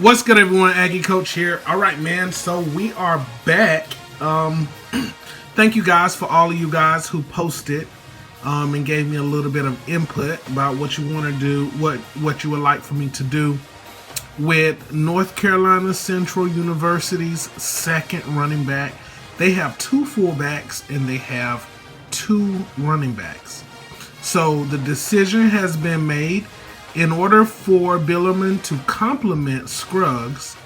What's good, everyone? Aggie Coach here. All right, man. So we are back. Thank you guys for all of you guys who posted and gave me a little bit of input about what you want to do, what you would like for me to do with North Carolina Central University's second running back. They have two fullbacks and they have two running backs. So the decision has been made. In order for Bilerman to complement Scruggs,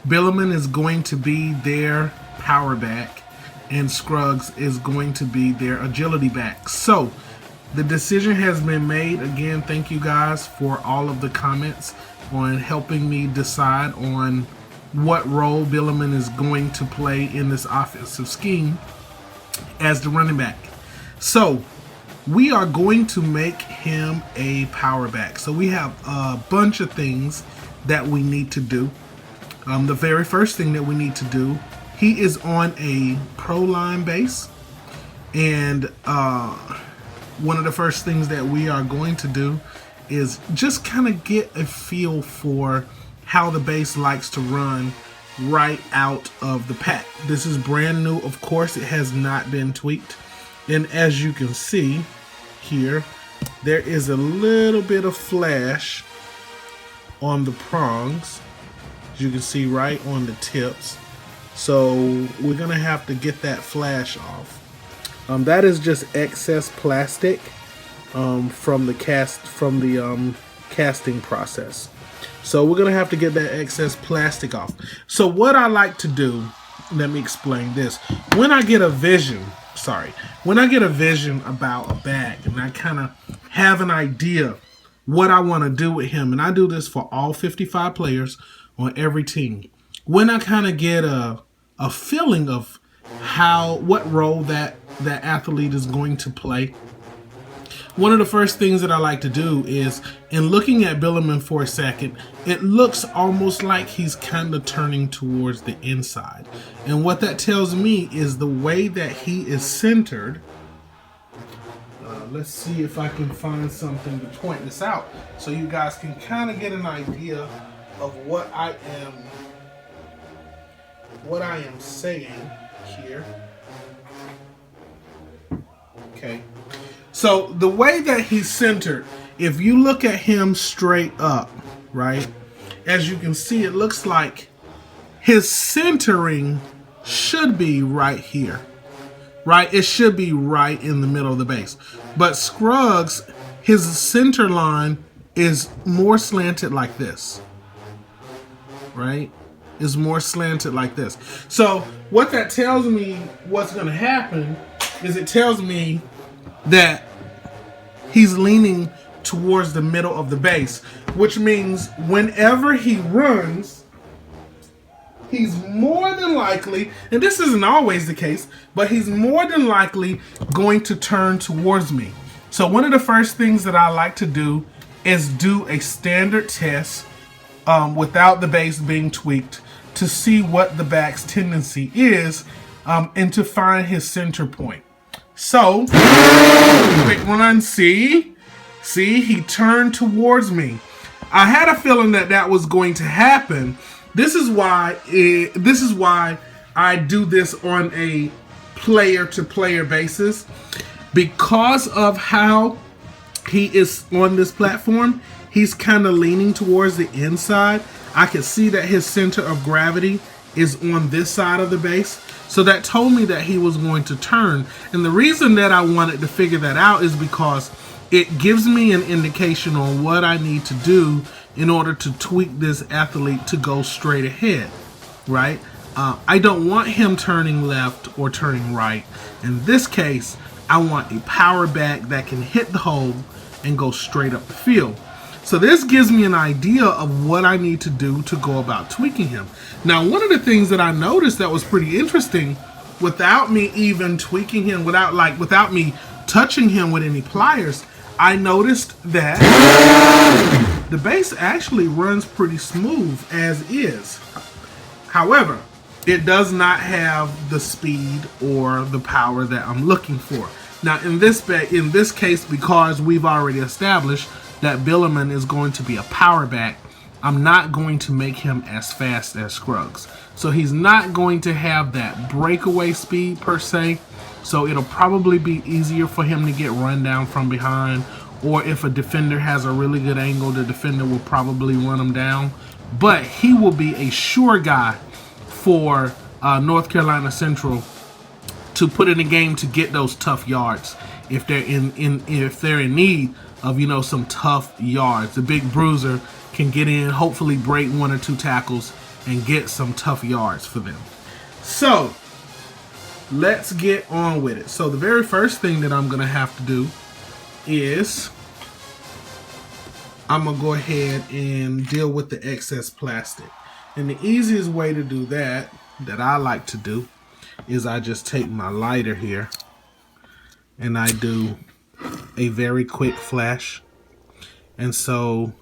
Bilerman is going to be their power back and Scruggs is going to be their agility back. So the decision has been made. Again, thank you guys for all of the comments on helping me decide on what role Bilerman is going to play in this offensive scheme as the running back. So we are going to make him a power back. So we have a bunch of things that we need to do. The very first thing that we need to do, he is on a pro line base. And one of the first things that we are going to do is just kind of get a feel for how the base likes to run right out of the pack. This is brand new. Of course, it has not been tweaked. And as you can see here, there is a little bit of flash on the prongs, as you can see right on the tips. So we're gonna have to get that flash off. That is just excess plastic from the casting process. So we're gonna have to get that excess plastic off. So what I like to do, let me explain this. When I get a vision about a back and I kind of have an idea what I want to do with him, and I do this for all 55 players on every team. When I kind of get a feeling of what role that athlete is going to play, one of the first things that I like to do is, in looking at Bilerman for a second, it looks almost like he's kind of turning towards the inside. And what that tells me is the way that he is centered. Let's see if I can find something to point this out so you guys can kind of get an idea of what I am saying here. Okay. So the way that he's centered, if you look at him straight up, right, as you can see, it looks like his centering should be right here, right? It should be right in the middle of the base. But Scruggs, his center line is more slanted like this, right? Is more slanted like this. So what that tells me what's going to happen is it tells me that he's leaning towards the middle of the base, which means whenever he runs, he's more than likely, and this isn't always the case, but he's more than likely going to turn towards me. So one of the first things that I like to do is do a standard test without the base being tweaked to see what the back's tendency is and to find his center point. So, quick one, see, he turned towards me. I had a feeling that was going to happen. This is why I do this on a player-to-player basis, because of how he is on this platform. He's kind of leaning towards the inside. I can see that his center of gravity is on this side of the base. So that told me that he was going to turn. And the reason that I wanted to figure that out is because it gives me an indication on what I need to do in order to tweak this athlete to go straight ahead, right? I don't want him turning left or turning right. In this case, I want a power back that can hit the hole and go straight up the field. So this gives me an idea of what I need to do to go about tweaking him. Now, one of the things that I noticed that was pretty interesting, without me even tweaking him, without me touching him with any pliers, I noticed that the base actually runs pretty smooth as is. However, it does not have the speed or the power that I'm looking for. Now, in this case, because we've already established that Bilerman is going to be a power back, I'm not going to make him as fast as Scruggs. So he's not going to have that breakaway speed per se. So it'll probably be easier for him to get run down from behind. Or if a defender has a really good angle, the defender will probably run him down. But he will be a sure guy for North Carolina Central to put in the game to get those tough yards if they're in need of, you know, some tough yards. The big bruiser can get in, hopefully break 1 or 2 tackles and get some tough yards for them. So let's get on with it. So the very first thing that I'm gonna have to do is I'm gonna go ahead and deal with the excess plastic. And the easiest way to do that I like to do is I just take my lighter here and I do a very quick flash. And so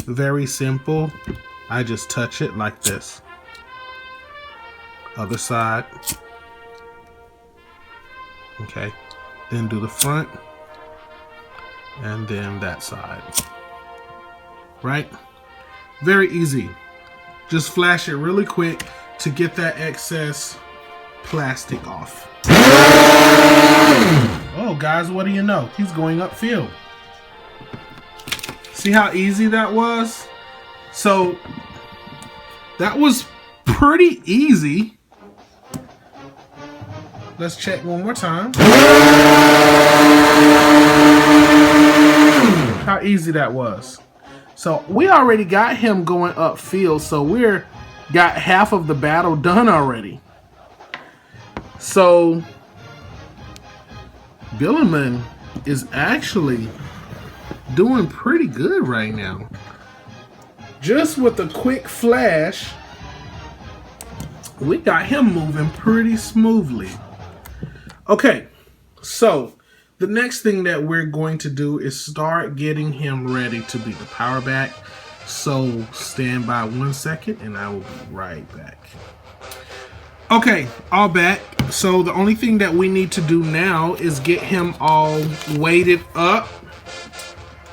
very simple, I just touch it like this. Other side. Okay, then do the front and then that side. Right? Very easy. Just flash it really quick to get that excess plastic off. Oh, guys, what do you know? He's going upfield. See how easy that was? So that was pretty easy. Let's check one more time. How easy that was. So we already got him going upfield, so we're got half of the battle done already. So Bilerman is actually doing pretty good right now. Just with a quick flash, we got him moving pretty smoothly. Okay, so the next thing that we're going to do is start getting him ready to be the power back. So stand by 1 second and I will be right back. Okay, all back. So the only thing that we need to do now is get him all weighted up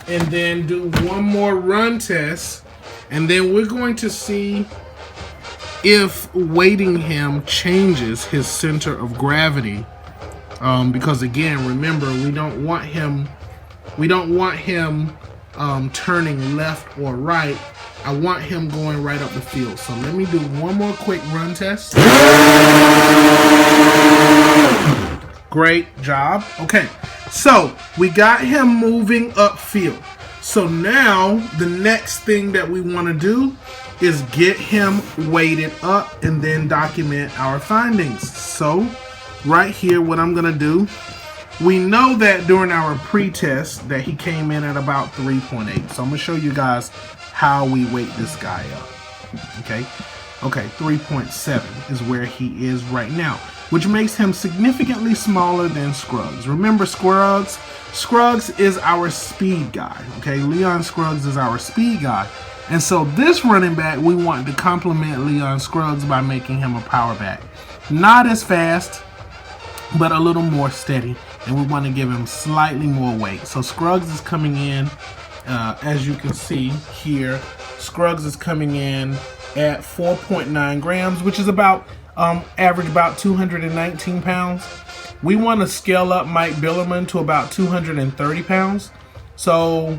and then do one more run test. And then we're going to see if weighting him changes his center of gravity. Because again, remember, we don't want him turning left or right. I want him going right up the field. So let me do one more quick run test. Great job. Okay, so we got him moving upfield. So now the next thing that we want to do is get him weighted up and then document our findings. So right here, what I'm gonna do, we know that during our pre-test that he came in at about 3.8. So I'm gonna show you guys how we weight this guy up. Okay, 3.7 is where he is right now, which makes him significantly smaller than Scruggs. Remember, Scruggs is our speed guy. Okay, Leon Scruggs is our speed guy. And so this running back, we want to complement Leon Scruggs by making him a power back. Not as fast, but a little more steady. And we want to give him slightly more weight. So Scruggs is coming in, as you can see here, Scruggs is coming in at 4.9 grams, which is about, average about 219 pounds. We want to scale up Mike Bilerman to about 230 pounds. So,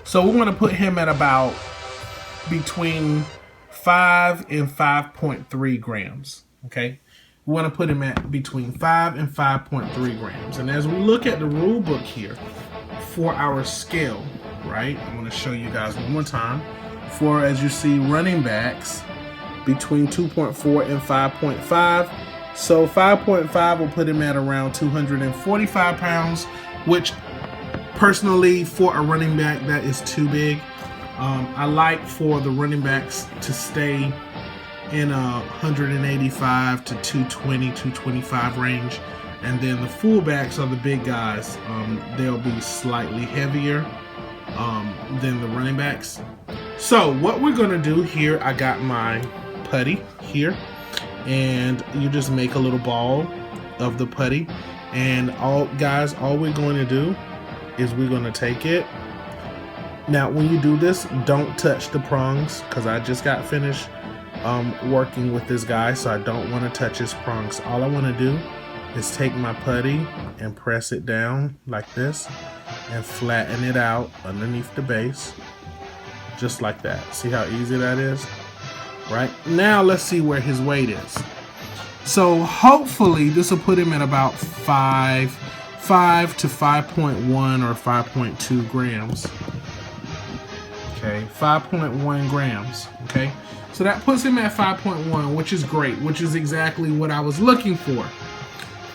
so we want to put him at about between 5 and 5.3 grams, okay? We want to put him at between 5 and 5.3 grams. And as we look at the rule book here for our scale, right? I'm going to show you guys one more time. For, as you see, running backs between 2.4 and 5.5. So 5.5 will put him at around 245 pounds, which personally for a running back, that is too big. I like for the running backs to stay in a 185 to 220, 225 range. And then the fullbacks are the big guys. They'll be slightly heavier than the running backs. So what we're gonna do here, I got my putty here, and you just make a little ball of the putty. And all we're going to do is we're gonna take it Now, when you do this, don't touch the prongs, because I just got finished working with this guy, so I don't want to touch his prongs. All I want to do is take my putty and press it down like this and flatten it out underneath the base, just like that. See how easy that is? Right? Now let's see where his weight is. So hopefully this will put him at about 5 to 5.1 or 5.2 grams. Okay, 5.1 grams. Okay, so that puts him at 5.1, which is great, which is exactly what I was looking for.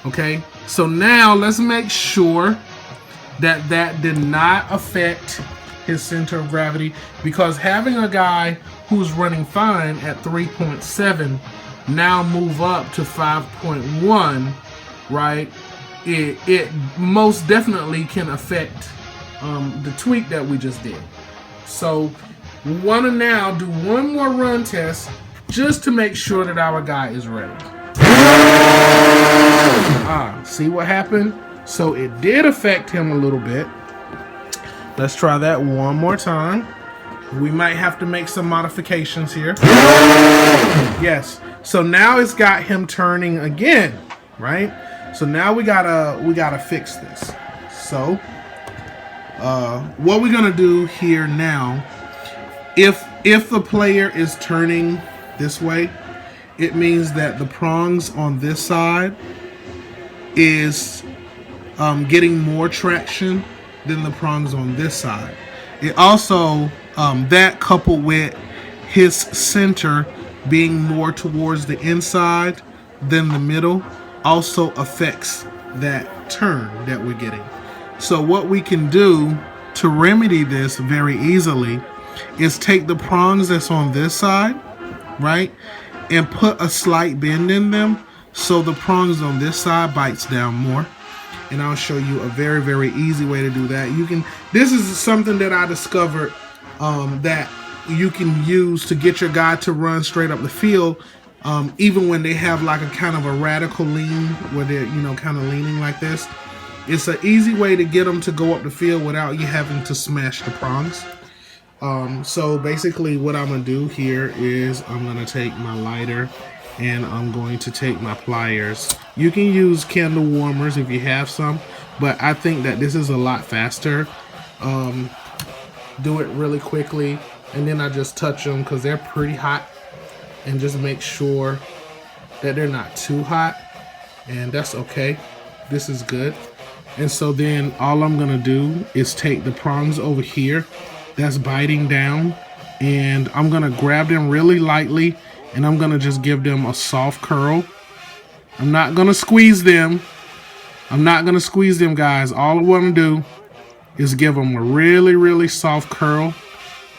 Okay, so now let's make sure that that did not affect his center of gravity, because having a guy who's running fine at 3.7 now move up to 5.1, right? It most definitely can affect the tweak that we just did. So we want to now do one more run test just to make sure that our guy is ready. See what happened? So it did affect him a little bit. Let's try that one more time. We might have to make some modifications here. Yes. So now it's got him turning again, right? So now we gotta fix this. So what we're gonna do here now, if the player is turning this way, it means that the prongs on this side is getting more traction than the prongs on this side. It also, that coupled with his center being more towards the inside than the middle, also affects that turn that we're getting. So what we can do to remedy this very easily is take the prongs that's on this side, right, and put a slight bend in them so the prongs on this side bites down more. And I'll show you a very, very easy way to do that. This is something that I discovered that you can use to get your guy to run straight up the field, even when they have like a kind of a radical lean where they're, kind of leaning like this. It's an easy way to get them to go up the field without you having to smash the prongs. So basically what I'm gonna do here is I'm gonna take my lighter and I'm going to take my pliers. You can use candle warmers if you have some, but I think that this is a lot faster. Do it really quickly, and then I just touch them because they're pretty hot, and just make sure that they're not too hot, and that's okay. This is good. And so then all I'm gonna do is take the prongs over here that's biting down, and I'm gonna grab them really lightly, and I'm gonna just give them a soft curl. I'm not gonna squeeze them. Guys. All I wanna do is give them a really, really soft curl.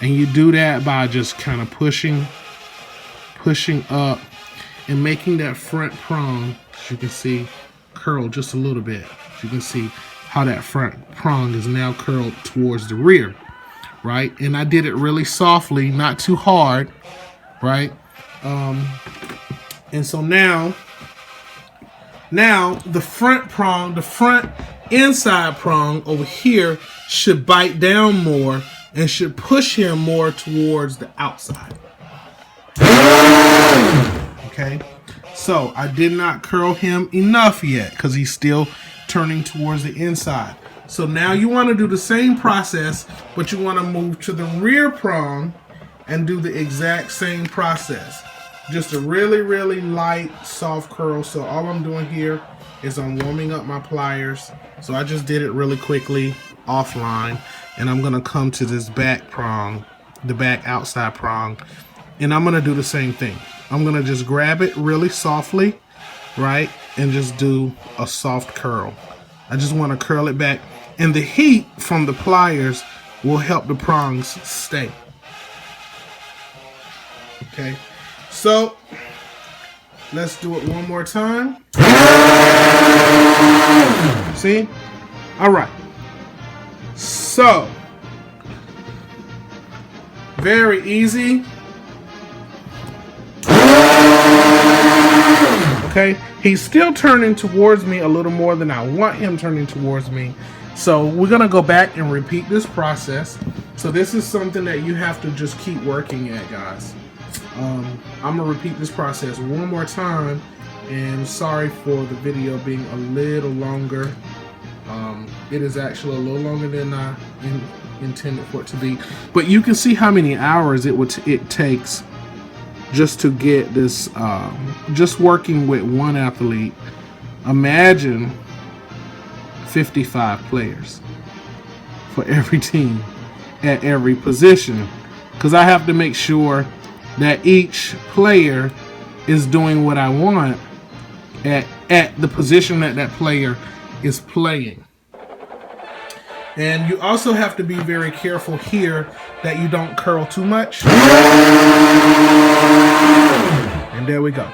And you do that by just kind of pushing up and making that front prong, as you can see, curl just a little bit. You can see how that front prong is now curled towards the rear, right? And I did it really softly, not too hard, right? And so now the front prong, the front inside prong over here should bite down more and should push him more towards the outside. Okay, so I did not curl him enough yet because he's still turning towards the inside. So now you want to do the same process, but you want to move to the rear prong and do the exact same process. Just a really, really light, soft curl. So all I'm doing here is I'm warming up my pliers. So I just did it really quickly offline. And I'm going to come to this back prong, the back outside prong. And I'm going to do the same thing. I'm going to just grab it really softly, right? And just do a soft curl. I just want to curl it back. And the heat from the pliers will help the prongs stay. Okay. So, let's do it one more time. See? All right. So, very easy. Okay, he's still turning towards me a little more than I want him turning towards me. So we're gonna go back and repeat this process. So this is something that you have to just keep working at, guys. I'm gonna repeat this process one more time, and sorry for the video being a little longer. It is actually a little longer than I intended for it to be, but you can see how many hours it takes just to get this, just working with one athlete. Imagine 55 players for every team at every position, because I have to make sure that each player is doing what I want at the position that that player is playing. And you also have to be very careful here that you don't curl too much. And there we go.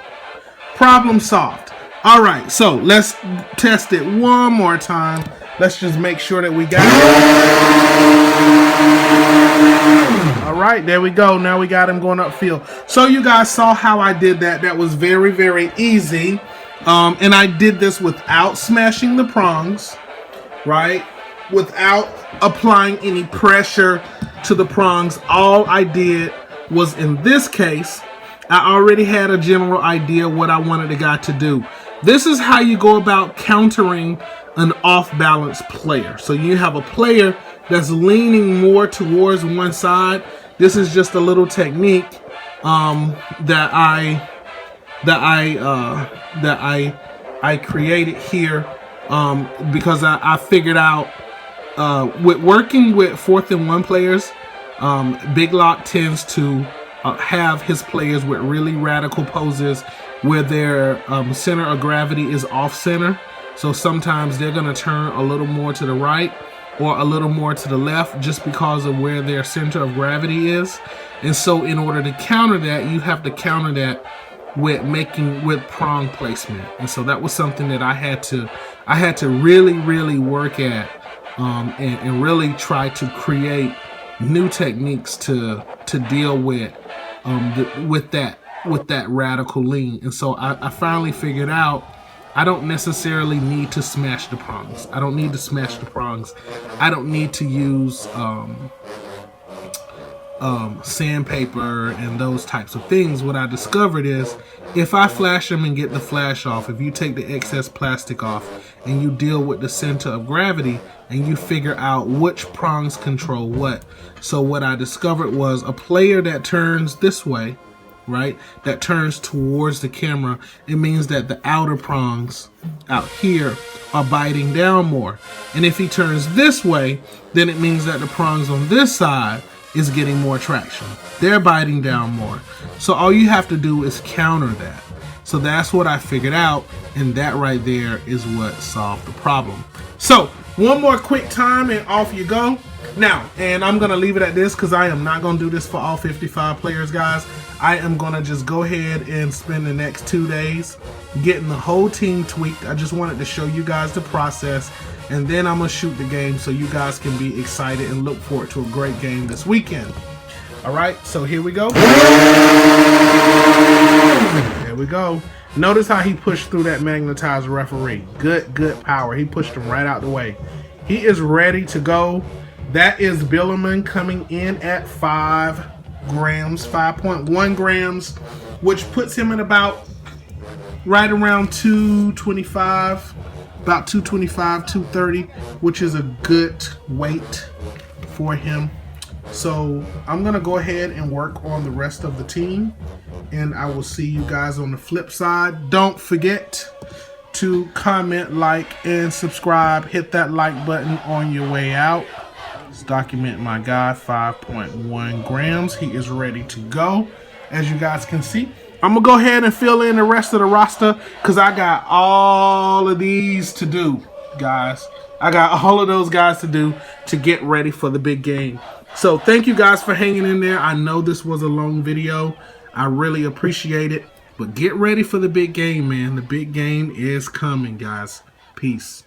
Problem solved. All right, so let's test it one more time. Let's just make sure that we got it. All right, there we go. Now we got him going upfield. So you guys saw how I did that. That was very, very easy. And I did this without smashing the prongs, right? Without applying any pressure to the prongs. All I did was, in this case, I already had a general idea what I wanted the guy to do. This is how you go about countering an off-balance player. So you have a player that's leaning more towards one side. This is just a little technique that I created here because I figured out with working with 4th and 1 players, Big Lock tends to have his players with really radical poses where their center of gravity is off center. So sometimes they're going to turn a little more to the right or a little more to the left just because of where their center of gravity is. And so in order to counter that, you have to counter that with prong placement. And so that was something that I had to really work at and really try to create new techniques to deal with that radical lean. And so I finally figured out I don't necessarily need to smash the prongs. I don't need to smash the prongs. I don't need to use sandpaper and those types of things. What I discovered is if I flash them and get the flash off, if you take the excess plastic off and you deal with the center of gravity and you figure out which prongs control what. So what I discovered was a player that turns this way, right, that turns towards the camera, it means that the outer prongs out here are biting down more. And if he turns this way, then it means that the prongs on this side is getting more traction. They're biting down more. So all you have to do is counter that. So that's what I figured out, and that right there is what solved the problem. So one more quick time and off you go. Now, and I'm gonna leave it at this because I am not gonna do this for all 55 players, guys. I am gonna just go ahead and spend the next 2 days getting the whole team tweaked. I just wanted to show you guys the process, and then I'm gonna shoot the game so you guys can be excited and look forward to a great game this weekend. All right, so here we go. There we go. Notice how he pushed through that magnetized referee. Good power. He pushed him right out the way. He is ready to go. That is Bilerman coming in at 5 grams, 5.1 grams, which puts him at about right around 225, about 225, 230, which is a good weight for him. So I'm gonna go ahead and work on the rest of the team, and I will see you guys on the flip side. Don't forget to comment, like, and subscribe. Hit that like button on your way out. Let's document my guy, 5.1 grams. He is ready to go, as you guys can see. I'm gonna go ahead and fill in the rest of the roster because I got all of these to do, guys. I got all of those guys to do to get ready for the big game. So thank you guys for hanging in there. I know this was a long video. I really appreciate it. But get ready for the big game, man. The big game is coming, guys. Peace.